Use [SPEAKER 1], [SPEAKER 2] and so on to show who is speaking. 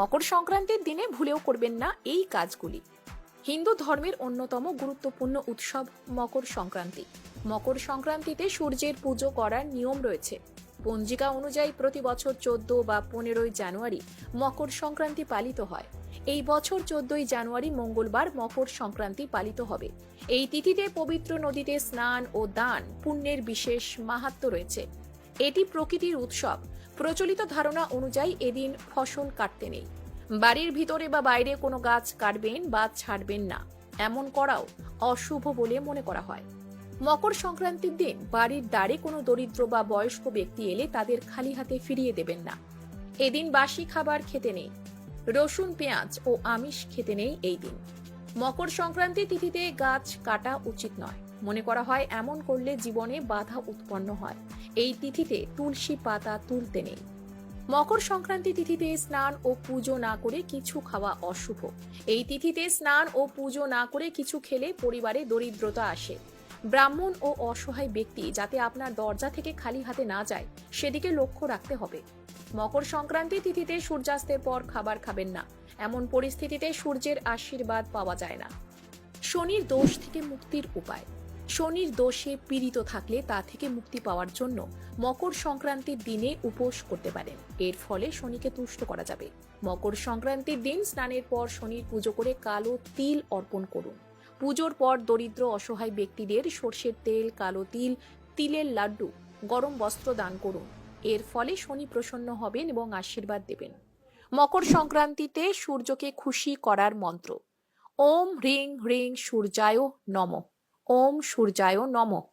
[SPEAKER 1] মকর সংক্রান্তির দিনে ভুলেও করবেন না এই কাজগুলি। হিন্দু ধর্মের অন্যতম গুরুত্বপূর্ণ উৎসব মকর সংক্রান্তি। মকর সংক্রান্তিতে সূর্যের পুজো করার নিয়ম রয়েছে। পঞ্জিকা অনুযায়ী প্রতি বছর 14 বা 15ই জানুয়ারি মকর সংক্রান্তি পালিত হয়। এই বছর 14ই জানুয়ারি মঙ্গলবার মকর সংক্রান্তি পালিত হবে। এই তিথিতে পবিত্র নদীতে স্নান ও দান পুণ্যের বিশেষ মাহাত্ম্য রয়েছে। এটি প্রকৃতির উৎসব। প্রচলিত ধারণা অনুযায়ী এদিন ফসল কাটতে নেই। বাড়ির ভিতরে বা বাইরে কোনো গাছ কাটবেন বা ছাড়বেন না, এমন করাও অশুভ বলে মনে করা হয়। মকর সংক্রান্তির দিন বাড়ির দ্বারে কোনো দরিদ্র বা বয়স্ক ব্যক্তি এলে তাদের খালি হাতে ফিরিয়ে দেবেন না। এদিন বাসি খাবার খেতে নেই। রসুন, পেঁয়াজ ও আমিষ খেতে নেই এই দিন। মকর সংক্রান্তি তিথিতে গাছ কাটা উচিত নয়। মনে করা হয় এমন করলে জীবনে বাধা উৎপন্ন হয়। এই তিথিতে তুলসী পাতা তুলতে নেই। মকর সংক্রান্তি তিথিতে স্নান ও পুজো না করে কিছু খাওয়া অশুভ। এই তিথিতে স্নান ও পুজো না করে কিছু খেলে পরিবারে দরিদ্রতা আসে। ব্রাহ্মণ ও অসহায় ব্যক্তি যাতে আপনার দরজা থেকে খালি হাতে না যায় সেদিকে লক্ষ্য রাখতে হবে। মকর সংক্রান্তি তিথিতে সূর্যাস্তের পর খাবার খাবেন না। এমন পরিস্থিতিতে সূর্যের আশীর্বাদ পাওয়া যায় না। শনির দোষ থেকে মুক্তির উপায়। শনির দোষে পীড়িত থাকলে তা থেকে মুক্তি পাওয়ার জন্য মকর সংক্রান্তির দিনে উপোস করতে পারেন। এর ফলে শনিকে তুষ্ট করা যাবে। মকর সংক্রান্তির দিন স্নানের পর শনির পুজো করে কালো তিল অর্পণ করুন। পুজোর পর দরিদ্র অসহায় ব্যক্তিদের সর্ষের তেল, কালো তিল, তিলের লাড্ডু, গরম বস্ত্র দান করুন। এর ফলে শনি প্রসন্ন হবেন এবং আশীর্বাদ দেবেন। মকর সংক্রান্তিতে সূর্যকে খুশি করার মন্ত্র। ওম হ্রিং হ্রিং সূর্যায় নমঃ। ওম সূর্যায় নমঃ।